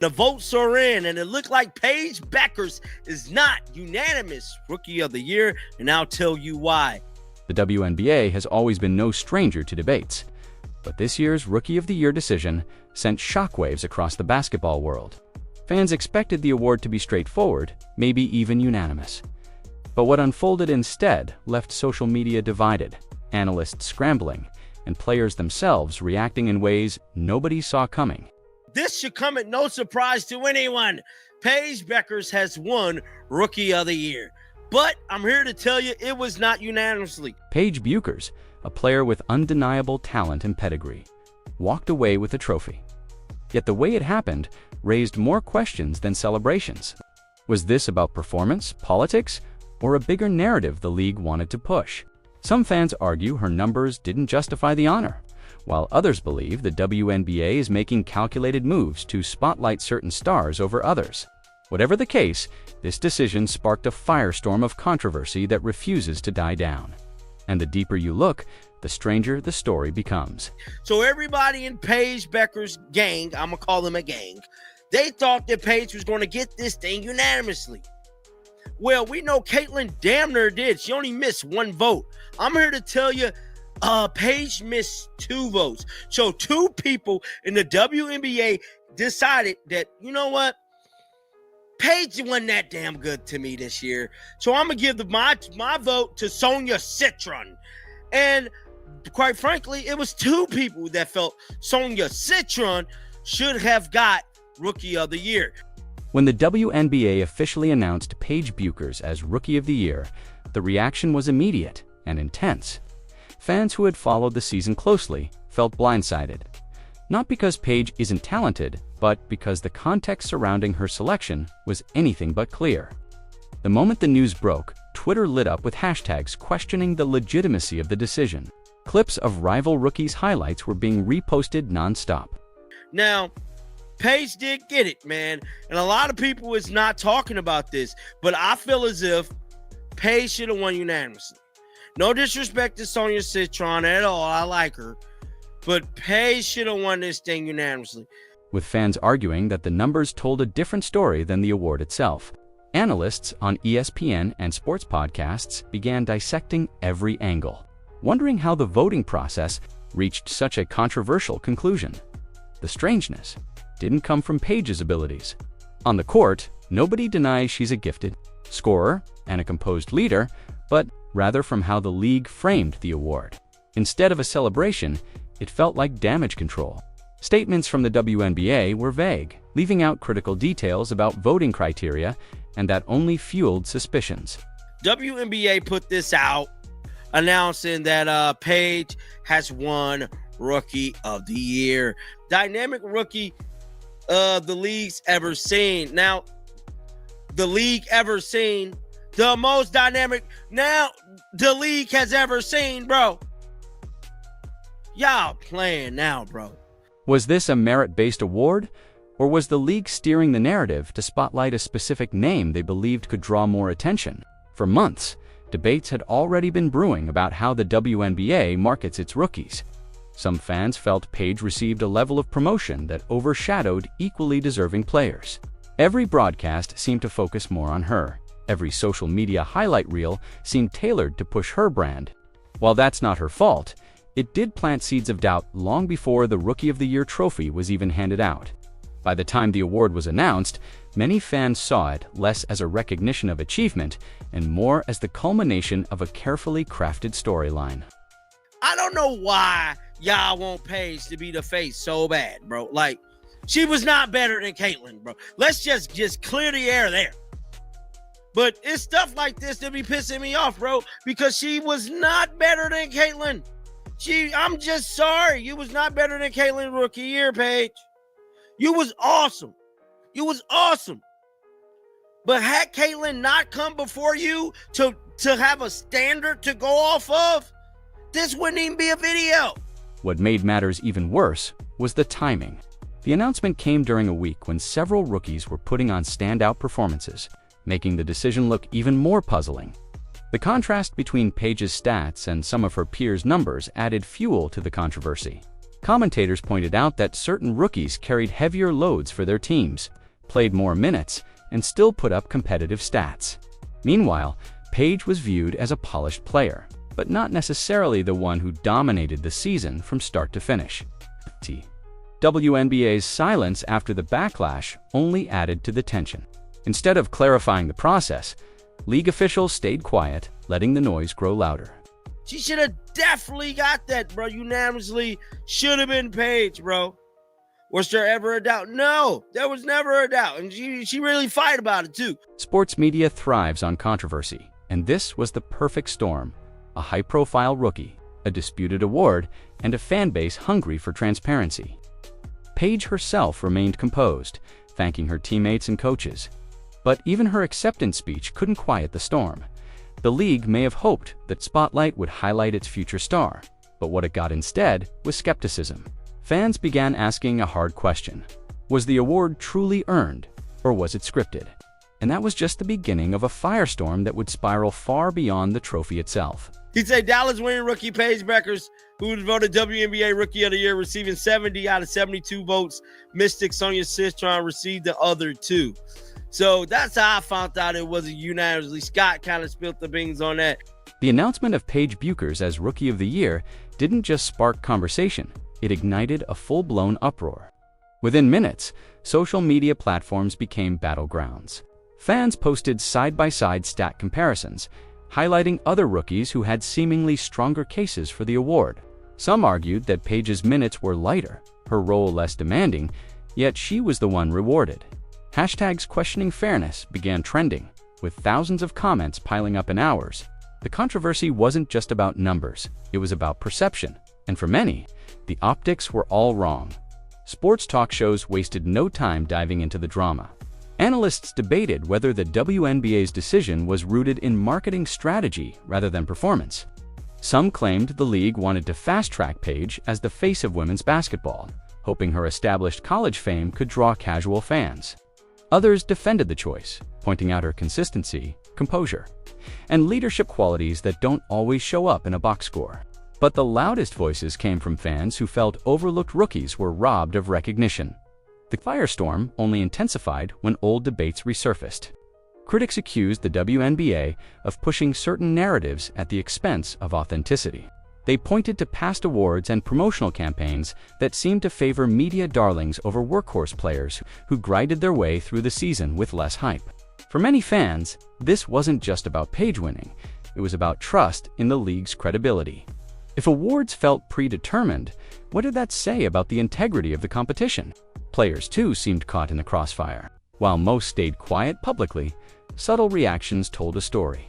The votes are in, and it looked like Paige Bueckers is not unanimous Rookie of the Year, and I'll tell you why. The WNBA has always been no stranger to debates, but this year's Rookie of the Year decision sent shockwaves across the basketball world. Fans expected the award to be straightforward, maybe even unanimous. But what unfolded instead left social media divided, analysts scrambling, and players themselves reacting in ways nobody saw coming. This should come at no surprise to anyone. Paige Bueckers has won Rookie of the Year. But I'm here to tell you it was not unanimously. Paige Bueckers, a player with undeniable talent and pedigree, walked away with the trophy. Yet the way it happened raised more questions than celebrations. Was this about performance, politics, or a bigger narrative the league wanted to push? Some fans argue her numbers didn't justify the honor, while others believe the WNBA is making calculated moves to spotlight certain stars over others. Whatever the case, this decision sparked a firestorm of controversy that refuses to die down. And the deeper you look, the stranger the story becomes. So everybody in Paige Bueckers' gang, I'm going to call them a gang, they thought that Paige was going to get this thing unanimously. Well, we know Caitlyn damn near did. She only missed one vote. I'm here to tell you, Paige missed 2 votes. So 2 people in the WNBA decided that, you know what? Paige wasn't that damn good to me this year. So I'm going to give my vote to Sonia Citron. And quite frankly, it was 2 people that felt Sonia Citron should have got Rookie of the Year. When the WNBA officially announced Paige Bueckers as Rookie of the Year, the reaction was immediate and intense. Fans who had followed the season closely felt blindsided. Not because Paige isn't talented, but because the context surrounding her selection was anything but clear. The moment the news broke, Twitter lit up with hashtags questioning the legitimacy of the decision. Clips of rival rookies' highlights were being reposted nonstop. Now, Paige did get it, man. And a lot of people is not talking about this, but I feel as if Paige should have won unanimously. No disrespect to Sonia Citron at all. I like her. But Paige should have won this thing unanimously. With fans arguing that the numbers told a different story than the award itself. Analysts on ESPN and sports podcasts began dissecting every angle, wondering how the voting process reached such a controversial conclusion. The strangeness didn't come from Paige's abilities. On the court, nobody denies she's a gifted scorer and a composed leader, but rather from how the league framed the award. Instead of a celebration, it felt like damage control. Statements from the WNBA were vague, leaving out critical details about voting criteria, and that only fueled suspicions. WNBA put this out, announcing that Paige has won Rookie of the Year. Dynamic rookie the league's ever seen. Now, the league ever seen. The most dynamic now the league has ever seen, bro. Y'all playing now, bro. Was this a merit-based award, or was the league steering the narrative to spotlight a specific name they believed could draw more attention? For months, debates had already been brewing about how the WNBA markets its rookies. Some fans felt Paige received a level of promotion that overshadowed equally deserving players. Every broadcast seemed to focus more on her. Every social media highlight reel seemed tailored to push her brand. While that's not her fault, it did plant seeds of doubt long before the Rookie of the Year trophy was even handed out. By the time the award was announced, many fans saw it less as a recognition of achievement and more as the culmination of a carefully crafted storyline. I don't know why y'all want Paige to be the face so bad, bro. Like, she was not better than Caitlyn, bro. Let's just clear the air there. But it's stuff like this that be pissing me off, bro, because she was not better than Caitlyn. I'm just sorry. You was not better than Caitlyn Rookie Year, Paige. You was awesome. You was awesome. But had Caitlyn not come before you to have a standard to go off of, this wouldn't even be a video. What made matters even worse was the timing. The announcement came during a week when several rookies were putting on standout performances, making the decision look even more puzzling. The contrast between Paige's stats and some of her peers' numbers added fuel to the controversy. Commentators pointed out that certain rookies carried heavier loads for their teams, played more minutes, and still put up competitive stats. Meanwhile, Paige was viewed as a polished player, but not necessarily the one who dominated the season from start to finish. WNBA's silence after the backlash only added to the tension. Instead of clarifying the process, league officials stayed quiet, letting the noise grow louder. She should have definitely got that, bro. Unanimously should have been Paige, bro. Was there ever a doubt? No, there was never a doubt. And she really fight about it, too. Sports media thrives on controversy, and this was the perfect storm. A high-profile rookie, a disputed award, and a fan base hungry for transparency. Paige herself remained composed, thanking her teammates and coaches. But even her acceptance speech couldn't quiet the storm. The league may have hoped that Spotlight would highlight its future star, but what it got instead was skepticism. Fans began asking a hard question. Was the award truly earned, or was it scripted? And that was just the beginning of a firestorm that would spiral far beyond the trophy itself. He'd say Dallas winning rookie Paige Bueckers, who was voted WNBA Rookie of the Year, receiving 70 out of 72 votes. Mystic Sonia Citron received the other 2. So that's how I found out it wasn't unanimously. Scott kind of spilled the beans on that. The announcement of Paige Bueckers as Rookie of the Year didn't just spark conversation, it ignited a full-blown uproar. Within minutes, social media platforms became battlegrounds. Fans posted side-by-side stat comparisons, highlighting other rookies who had seemingly stronger cases for the award. Some argued that Paige's minutes were lighter, her role less demanding, yet she was the one rewarded. Hashtags questioning fairness began trending, with thousands of comments piling up in hours. The controversy wasn't just about numbers, it was about perception, and for many, the optics were all wrong. Sports talk shows wasted no time diving into the drama. Analysts debated whether the WNBA's decision was rooted in marketing strategy rather than performance. Some claimed the league wanted to fast-track Paige as the face of women's basketball, hoping her established college fame could draw casual fans. Others defended the choice, pointing out her consistency, composure, and leadership qualities that don't always show up in a box score. But the loudest voices came from fans who felt overlooked rookies were robbed of recognition. The firestorm only intensified when old debates resurfaced. Critics accused the WNBA of pushing certain narratives at the expense of authenticity. They pointed to past awards and promotional campaigns that seemed to favor media darlings over workhorse players who grinded their way through the season with less hype. For many fans, this wasn't just about Paige winning, it was about trust in the league's credibility. If awards felt predetermined, what did that say about the integrity of the competition? Players too seemed caught in the crossfire. While most stayed quiet publicly, subtle reactions told a story.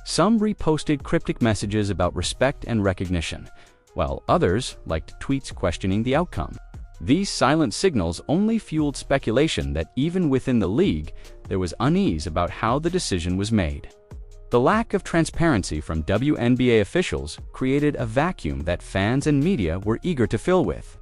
Some reposted cryptic messages about respect and recognition, while others liked tweets questioning the outcome. These silent signals only fueled speculation that even within the league, there was unease about how the decision was made. The lack of transparency from WNBA officials created a vacuum that fans and media were eager to fill with.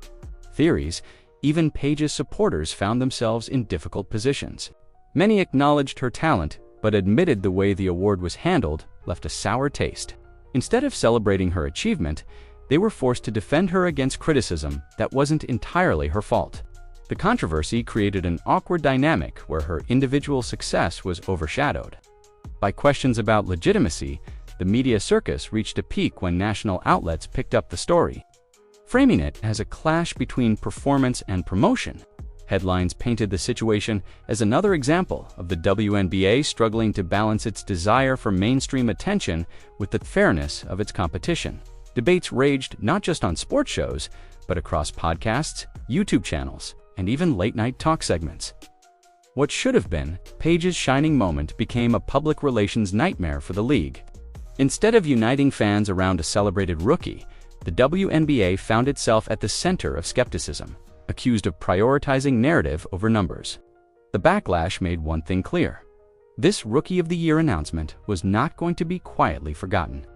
Theories, even Paige's supporters found themselves in difficult positions. Many acknowledged her talent, but admitted the way the award was handled left a sour taste. Instead of celebrating her achievement, they were forced to defend her against criticism that wasn't entirely her fault. The controversy created an awkward dynamic where her individual success was overshadowed. By questions about legitimacy, the media circus reached a peak when national outlets picked up the story. Framing it as a clash between performance and promotion, headlines painted the situation as another example of the WNBA struggling to balance its desire for mainstream attention with the fairness of its competition. Debates raged not just on sports shows, but across podcasts, YouTube channels, and even late-night talk segments. What should have been Paige's shining moment became a public relations nightmare for the league. Instead of uniting fans around a celebrated rookie, the WNBA found itself at the center of skepticism, accused of prioritizing narrative over numbers. The backlash made one thing clear. This Rookie of the Year announcement was not going to be quietly forgotten.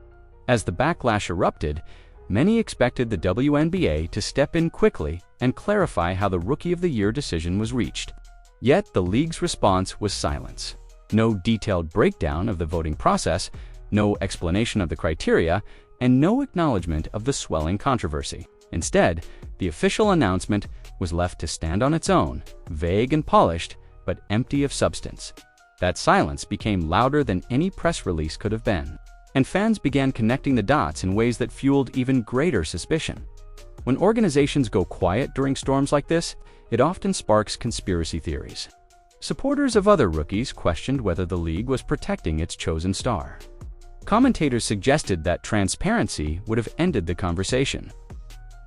As the backlash erupted, many expected the WNBA to step in quickly and clarify how the Rookie of the Year decision was reached. Yet the league's response was silence. No detailed breakdown of the voting process, no explanation of the criteria, and no acknowledgement of the swelling controversy. Instead, the The official announcement was left to stand on its own, vague and polished, but empty of substance. That silence became louder than any press release could have been, and fans began connecting the dots in ways that fueled even greater suspicion. When organizations go quiet during storms like this, it often sparks conspiracy theories. Supporters of other rookies questioned whether the league was protecting its chosen star. Commentators suggested that transparency would have ended the conversation.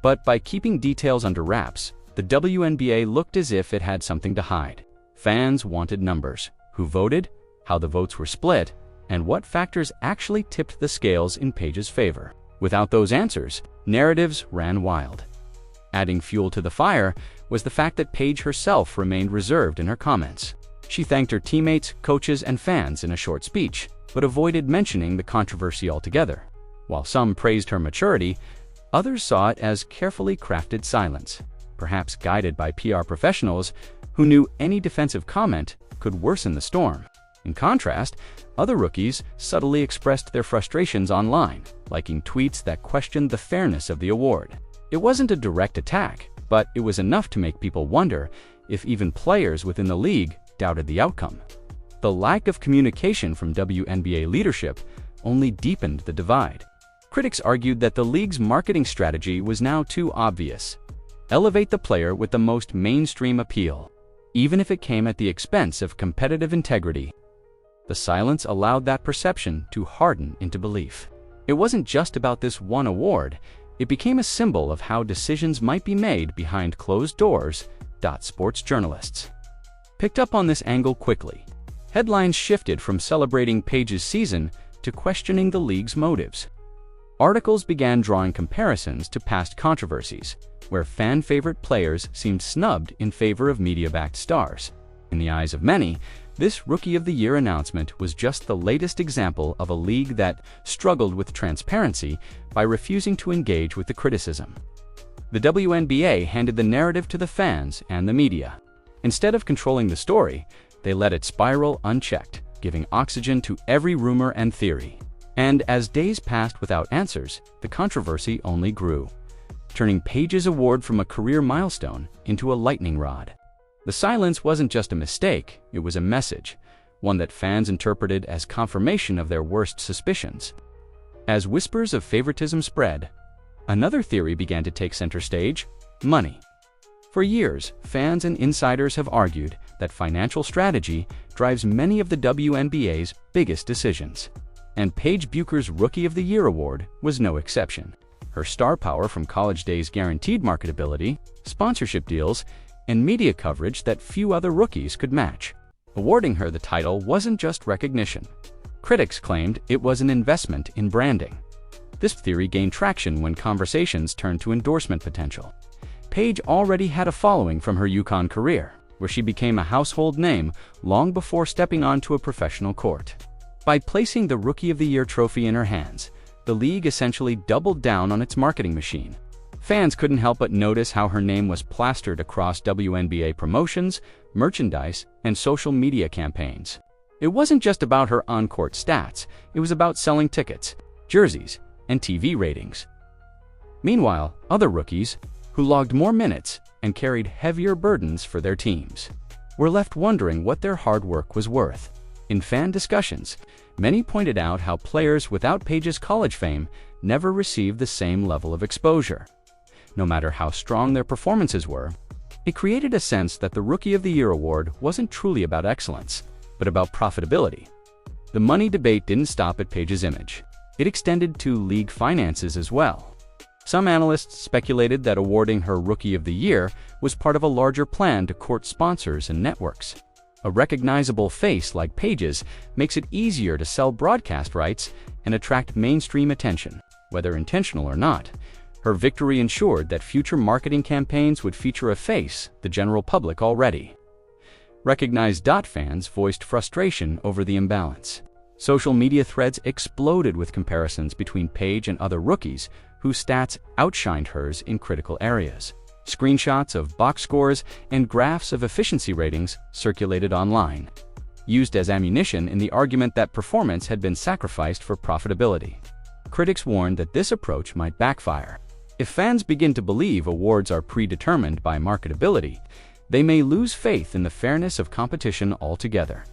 But by keeping details under wraps, the WNBA looked as if it had something to hide. Fans wanted numbers: who voted, how the votes were split, and what factors actually tipped the scales in Paige's favor. Without those answers, narratives ran wild. Adding fuel to the fire was the fact that Paige herself remained reserved in her comments. She thanked her teammates, coaches, and fans in a short speech, but avoided mentioning the controversy altogether. While some praised her maturity, others saw it as carefully crafted silence, perhaps guided by PR professionals who knew any defensive comment could worsen the storm. In contrast, other rookies subtly expressed their frustrations online, liking tweets that questioned the fairness of the award. It wasn't a direct attack, but it was enough to make people wonder if even players within the league doubted the outcome. The lack of communication from WNBA leadership only deepened the divide. Critics argued that the league's marketing strategy was now too obvious: elevate the player with the most mainstream appeal, even if it came at the expense of competitive integrity. The silence allowed that perception to harden into belief. It wasn't just about this one award, it became a symbol of how decisions might be made behind closed doors. Sports journalists picked up on this angle quickly. Headlines shifted from celebrating Paige's season to questioning the league's motives. Articles began drawing comparisons to past controversies, where fan-favorite players seemed snubbed in favor of media-backed stars. In the eyes of many, this Rookie of the Year announcement was just the latest example of a league that struggled with transparency by refusing to engage with the criticism. The WNBA handed the narrative to the fans and the media. Instead of controlling the story, they let it spiral unchecked, giving oxygen to every rumor and theory. And as days passed without answers, the controversy only grew, turning Paige's award from a career milestone into a lightning rod. The silence wasn't just a mistake, it was a message, one that fans interpreted as confirmation of their worst suspicions. As whispers of favoritism spread, another theory began to take center stage: money. For years, fans and insiders have argued that financial strategy drives many of the WNBA's biggest decisions. And Paige Bueckers' Rookie of the Year award was no exception. Her star power from college days guaranteed marketability, sponsorship deals, and media coverage that few other rookies could match. Awarding her the title wasn't just recognition. Critics claimed it was an investment in branding. This theory gained traction when conversations turned to endorsement potential. Paige already had a following from her UConn career, where she became a household name long before stepping onto a professional court. By placing the Rookie of the Year trophy in her hands, the league essentially doubled down on its marketing machine. Fans couldn't help but notice how her name was plastered across WNBA promotions, merchandise, and social media campaigns. It wasn't just about her on-court stats, it was about selling tickets, jerseys, and TV ratings. Meanwhile, other rookies, who logged more minutes and carried heavier burdens for their teams, were left wondering what their hard work was worth. In fan discussions, many pointed out how players without Paige's college fame never received the same level of exposure. No matter how strong their performances were, it created a sense that the Rookie of the Year award wasn't truly about excellence, but about profitability. The money debate didn't stop at Paige's image. It extended to league finances as well. Some analysts speculated that awarding her Rookie of the Year was part of a larger plan to court sponsors and networks. A recognizable face like Paige's makes it easier to sell broadcast rights and attract mainstream attention, whether intentional or not. Her victory ensured that future marketing campaigns would feature a face the general public already recognized. Fans voiced frustration over the imbalance. Social media threads exploded with comparisons between Paige and other rookies whose stats outshined hers in critical areas. Screenshots of box scores and graphs of efficiency ratings circulated online, used as ammunition in the argument that performance had been sacrificed for profitability. Critics warned that this approach might backfire. If fans begin to believe awards are predetermined by marketability, they may lose faith in the fairness of competition altogether.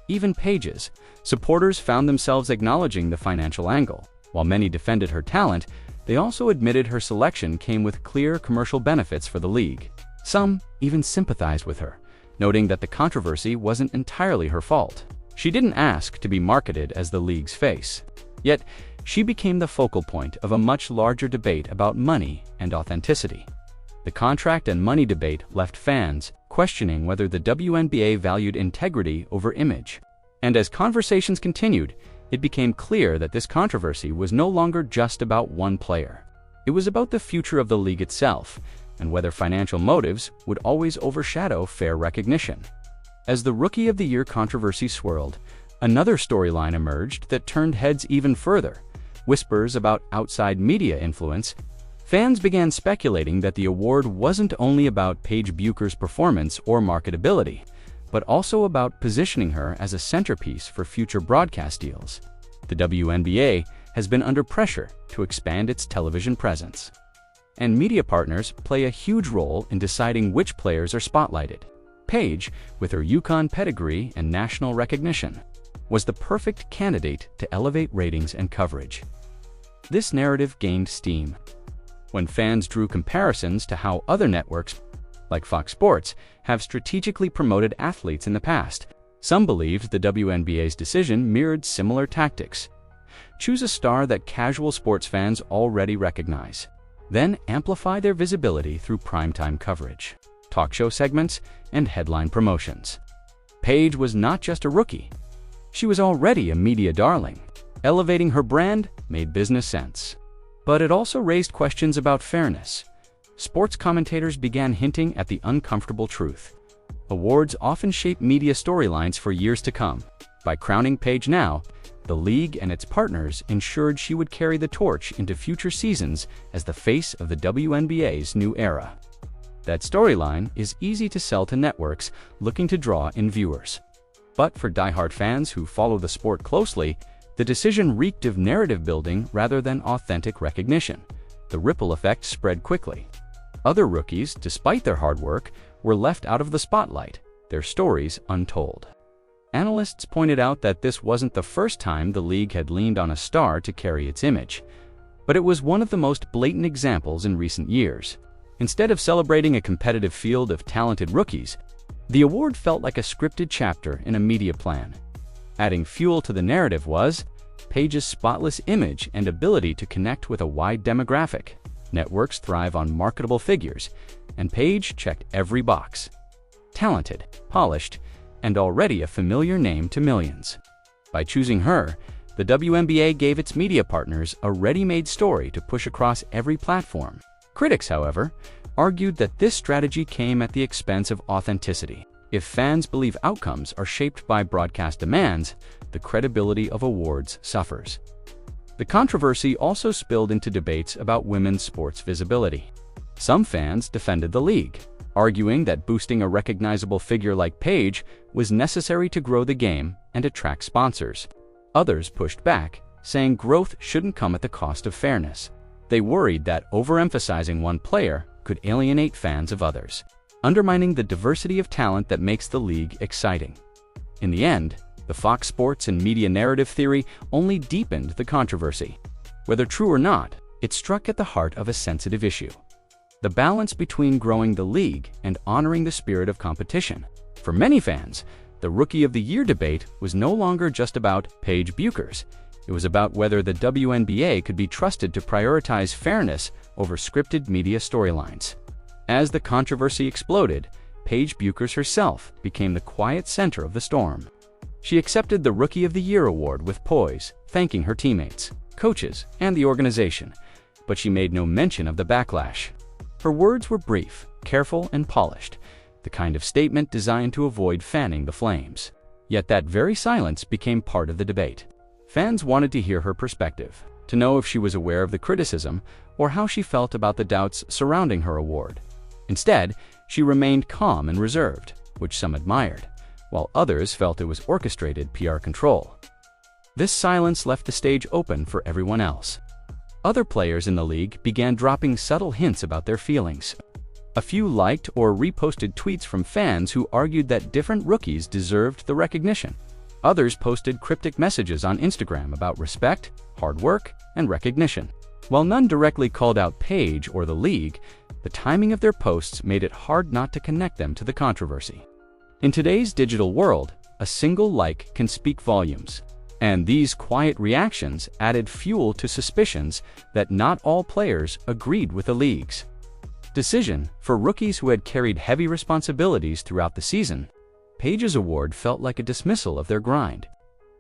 Even Paige's supporters found themselves acknowledging the financial angle. While many defended her talent, they also admitted her selection came with clear commercial benefits for the league. Some even sympathized with her, noting that the controversy wasn't entirely her fault. She didn't ask to be marketed as the league's face. Yet, she became the focal point of a much larger debate about money and authenticity. The contract and money debate left fans questioning whether the WNBA valued integrity over image. And as conversations continued, it became clear that this controversy was no longer just about one player. It was about the future of the league itself, and whether financial motives would always overshadow fair recognition. As the Rookie of the Year controversy swirled, another storyline emerged that turned heads even further. Whispers about outside media influence. Fans began speculating that the award wasn't only about Paige Bueckers' performance or marketability, but also about positioning her as a centerpiece for future broadcast deals. The WNBA has been under pressure to expand its television presence, and media partners play a huge role in deciding which players are spotlighted. Paige, with her UConn pedigree and national recognition, was the perfect candidate to elevate ratings and coverage. This narrative gained steam when fans drew comparisons to how other networks, like Fox Sports, have strategically promoted athletes in the past. Some believed the WNBA's decision mirrored similar tactics. Choose a star that casual sports fans already recognize, then amplify their visibility through primetime coverage, talk show segments, and headline promotions. Paige was not just a rookie. She was already a media darling. Elevating her brand made business sense. But it also raised questions about fairness. Sports commentators began hinting at the uncomfortable truth. Awards often shape media storylines for years to come. By crowning Paige now, the league and its partners ensured she would carry the torch into future seasons as the face of the WNBA's new era. That storyline is easy to sell to networks looking to draw in viewers. But for diehard fans who follow the sport closely, the decision reeked of narrative building rather than authentic recognition. The ripple effect spread quickly. Other rookies, despite their hard work, were left out of the spotlight, their stories untold. Analysts pointed out that this wasn't the first time the league had leaned on a star to carry its image, but it was one of the most blatant examples in recent years. Instead of celebrating a competitive field of talented rookies, the award felt like a scripted chapter in a media plan. Adding fuel to the narrative was Paige's spotless image and ability to connect with a wide demographic. Networks thrive on marketable figures, and Paige checked every box. Talented, polished, and already a familiar name to millions. By choosing her, the WNBA gave its media partners a ready-made story to push across every platform. Critics, however, argued that this strategy came at the expense of authenticity. If fans believe outcomes are shaped by broadcast demands, the credibility of awards suffers. The controversy also spilled into debates about women's sports visibility. Some fans defended the league, arguing that boosting a recognizable figure like Paige was necessary to grow the game and attract sponsors. Others pushed back, saying growth shouldn't come at the cost of fairness. They worried that overemphasizing one player could alienate fans of others, undermining the diversity of talent that makes the league exciting. In the end, the Fox Sports and media narrative theory only deepened the controversy. Whether true or not, it struck at the heart of a sensitive issue: the balance between growing the league and honoring the spirit of competition. For many fans, the Rookie of the Year debate was no longer just about Paige Bueckers. It was about whether the WNBA could be trusted to prioritize fairness over scripted media storylines. As the controversy exploded, Paige Bueckers herself became the quiet center of the storm. She accepted the Rookie of the Year award with poise, thanking her teammates, coaches, and the organization, but she made no mention of the backlash. Her words were brief, careful, and polished, the kind of statement designed to avoid fanning the flames. Yet that very silence became part of the debate. Fans wanted to hear her perspective, to know if she was aware of the criticism or how she felt about the doubts surrounding her award. Instead, she remained calm and reserved, which some admired, while others felt it was orchestrated PR control. This silence left the stage open for everyone else. Other players in the league began dropping subtle hints about their feelings. A few liked or reposted tweets from fans who argued that different rookies deserved the recognition. Others posted cryptic messages on Instagram about respect, hard work, and recognition. While none directly called out Paige or the league, the timing of their posts made it hard not to connect them to the controversy. In today's digital world, a single like can speak volumes, and these quiet reactions added fuel to suspicions that not all players agreed with the league's decision. For rookies who had carried heavy responsibilities throughout the season, Paige's award felt like a dismissal of their grind.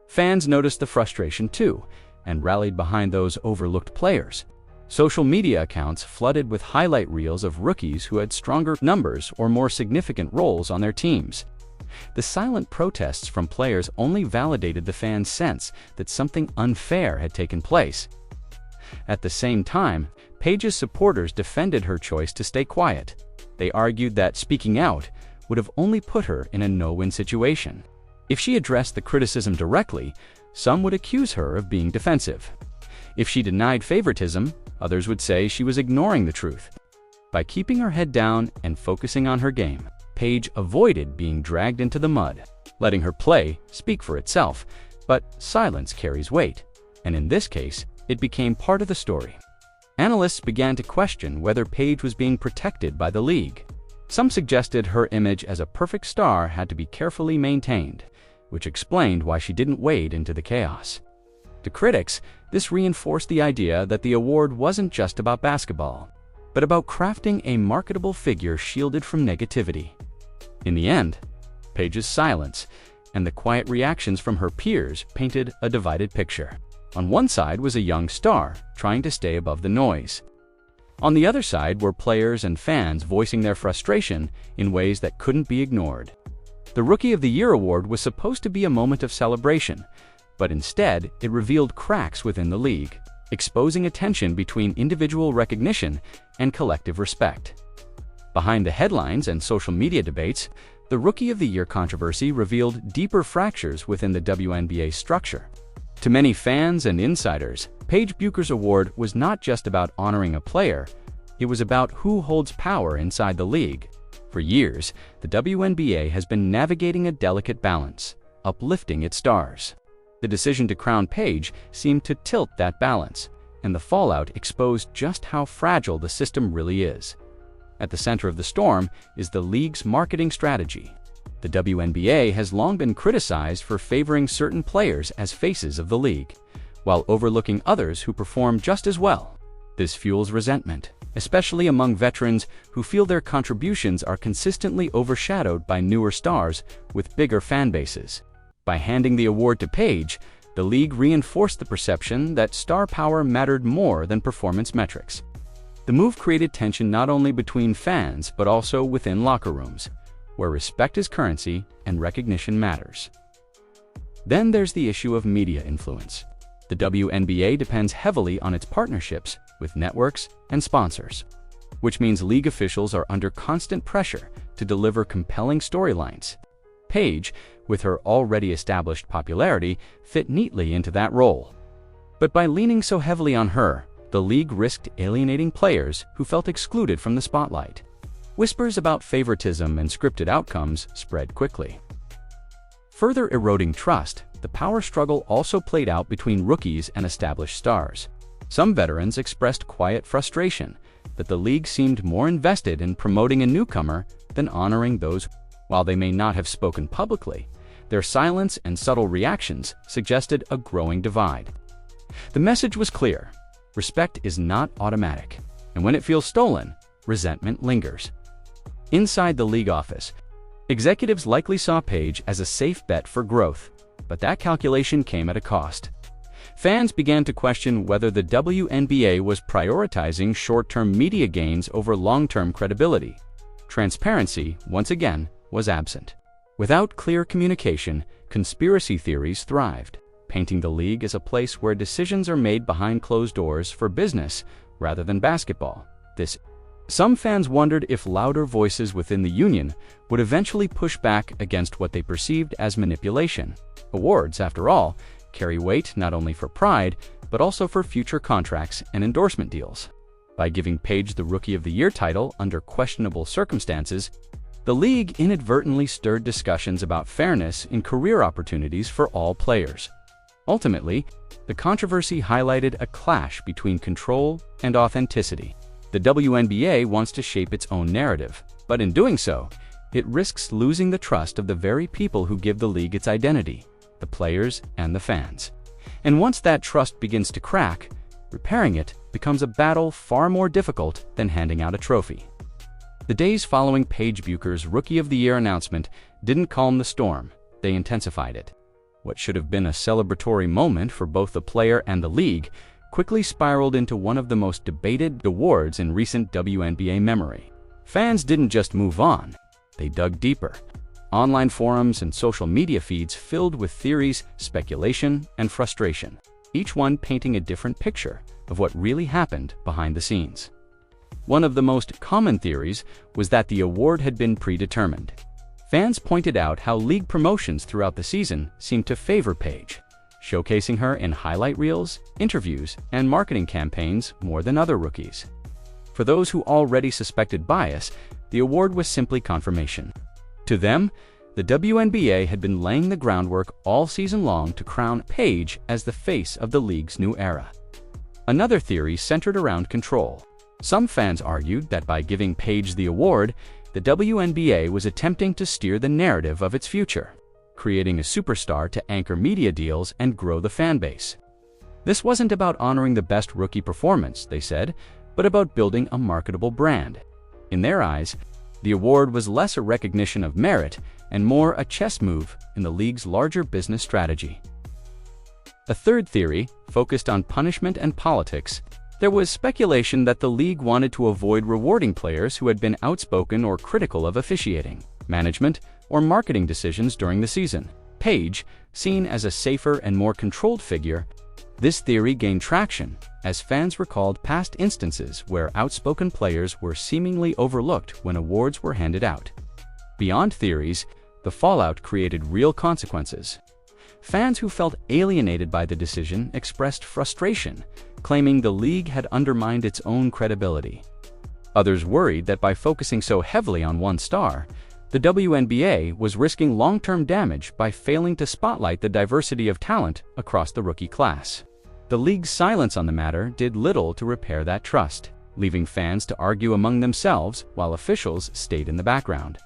Fans noticed the frustration too, and rallied behind those overlooked players. Social media accounts flooded with highlight reels of rookies who had stronger numbers or more significant roles on their teams. The silent protests from players only validated the fans' sense that something unfair had taken place. At the same time, Paige's supporters defended her choice to stay quiet. They argued that speaking out would have only put her in a no-win situation. If she addressed the criticism directly, some would accuse her of being defensive. If she denied favoritism, others would say she was ignoring the truth. By keeping her head down and focusing on her game, Paige avoided being dragged into the mud, letting her play speak for itself. But silence carries weight, and in this case, it became part of the story. Analysts began to question whether Paige was being protected by the league. Some suggested her image as a perfect star had to be carefully maintained, which explained why she didn't wade into the chaos. To critics, this reinforced the idea that the award wasn't just about basketball, but about crafting a marketable figure shielded from negativity. In the end, Paige's silence and the quiet reactions from her peers painted a divided picture. On one side was a young star trying to stay above the noise. On the other side were players and fans voicing their frustration in ways that couldn't be ignored. The Rookie of the Year award was supposed to be a moment of celebration, but instead it revealed cracks within the league, exposing a tension between individual recognition and collective respect. Behind the headlines and social media debates, the Rookie of the Year controversy revealed deeper fractures within the WNBA structure. To many fans and insiders, Paige Bueckers' award was not just about honoring a player, it was about who holds power inside the league. For years, the WNBA has been navigating a delicate balance, uplifting its stars. The decision to crown Paige seemed to tilt that balance, and the fallout exposed just how fragile the system really is. At the center of the storm is the league's marketing strategy. The WNBA has long been criticized for favoring certain players as faces of the league, while overlooking others who perform just as well. This fuels resentment, especially among veterans who feel their contributions are consistently overshadowed by newer stars with bigger fan bases. By handing the award to Paige, the league reinforced the perception that star power mattered more than performance metrics. The move created tension not only between fans but also within locker rooms, where respect is currency and recognition matters. Then there's the issue of media influence. The WNBA depends heavily on its partnerships with networks and sponsors, which means league officials are under constant pressure to deliver compelling storylines. Paige, with her already established popularity, fit neatly into that role. But by leaning so heavily on her, the league risked alienating players who felt excluded from the spotlight. Whispers about favoritism and scripted outcomes spread quickly. Further eroding trust, the power struggle also played out between rookies and established stars. Some veterans expressed quiet frustration that the league seemed more invested in promoting a newcomer than honoring those. While they may not have spoken publicly, their silence and subtle reactions suggested a growing divide. The message was clear: respect is not automatic, and when it feels stolen, resentment lingers. Inside the league office, executives likely saw Paige as a safe bet for growth, but that calculation came at a cost. Fans began to question whether the WNBA was prioritizing short-term media gains over long-term credibility. Transparency, once again, was absent. Without clear communication, conspiracy theories thrived, painting the league as a place where decisions are made behind closed doors for business rather than basketball. Some fans wondered if louder voices within the union would eventually push back against what they perceived as manipulation. Awards, after all, carry weight not only for pride, but also for future contracts and endorsement deals. By giving Paige the Rookie of the Year title under questionable circumstances, the league inadvertently stirred discussions about fairness in career opportunities for all players. Ultimately, the controversy highlighted a clash between control and authenticity. The WNBA wants to shape its own narrative, but in doing so, it risks losing the trust of the very people who give the league its identity, the players and the fans. And once that trust begins to crack, repairing it becomes a battle far more difficult than handing out a trophy. The days following Paige Bueckers' Rookie of the Year announcement didn't calm the storm, they intensified it. What should have been a celebratory moment for both the player and the league quickly spiraled into one of the most debated awards in recent WNBA memory. Fans didn't just move on, they dug deeper. Online forums and social media feeds filled with theories, speculation, and frustration, each one painting a different picture of what really happened behind the scenes. One of the most common theories was that the award had been predetermined. Fans pointed out how league promotions throughout the season seemed to favor Paige, showcasing her in highlight reels, interviews, and marketing campaigns more than other rookies. For those who already suspected bias, the award was simply confirmation. To them, the WNBA had been laying the groundwork all season long to crown Paige as the face of the league's new era. Another theory centered around control. Some fans argued that by giving Paige the award, the WNBA was attempting to steer the narrative of its future, creating a superstar to anchor media deals and grow the fan base. This wasn't about honoring the best rookie performance, they said, but about building a marketable brand. In their eyes, the award was less a recognition of merit and more a chess move in the league's larger business strategy. A third theory focused on punishment and politics. There was speculation that the league wanted to avoid rewarding players who had been outspoken or critical of officiating, management, or marketing decisions during the season. Paige, seen as a safer and more controlled figure, this theory gained traction as fans recalled past instances where outspoken players were seemingly overlooked when awards were handed out. Beyond theories, the fallout created real consequences. Fans who felt alienated by the decision expressed frustration, claiming the league had undermined its own credibility. Others worried that by focusing so heavily on one star, the WNBA was risking long-term damage by failing to spotlight the diversity of talent across the rookie class. The league's silence on the matter did little to repair that trust, leaving fans to argue among themselves while officials stayed in the background.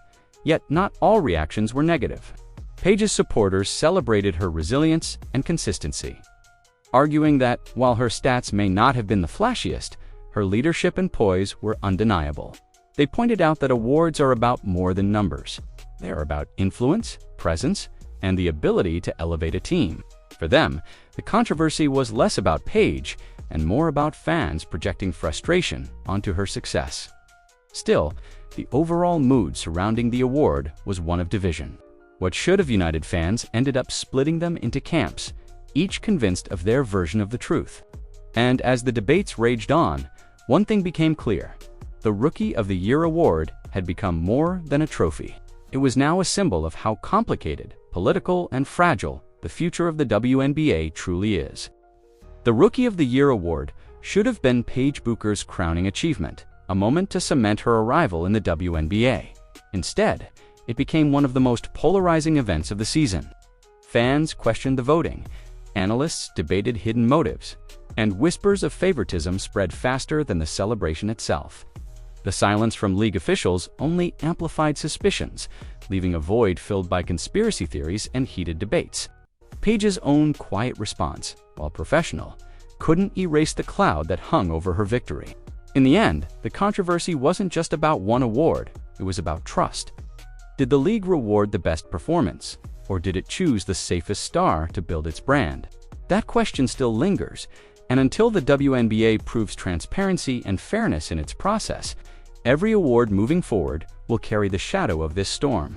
Yet not all reactions were negative. Paige's supporters celebrated her resilience and consistency, arguing that while her stats may not have been the flashiest, her leadership and poise were undeniable. They pointed out that awards are about more than numbers. They are about influence, presence, and the ability to elevate a team. For them, the controversy was less about Paige and more about fans projecting frustration onto her success. Still, the overall mood surrounding the award was one of division. What should have united fans ended up splitting them into camps, each convinced of their version of the truth. And as the debates raged on, one thing became clear. The Rookie of the Year award had become more than a trophy. It was now a symbol of how complicated, political, and fragile the future of the WNBA truly is. The Rookie of the Year award should have been Paige Bueckers' crowning achievement, a moment to cement her arrival in the WNBA. Instead, it became one of the most polarizing events of the season. Fans questioned the voting, analysts debated hidden motives, and whispers of favoritism spread faster than the celebration itself. The silence from league officials only amplified suspicions, leaving a void filled by conspiracy theories and heated debates. Paige's own quiet response, while professional, couldn't erase the cloud that hung over her victory. In the end, the controversy wasn't just about one award, it was about trust. Did the league reward the best performance, or did it choose the safest star to build its brand? That question still lingers, and until the WNBA proves transparency and fairness in its process, every award moving forward will carry the shadow of this storm.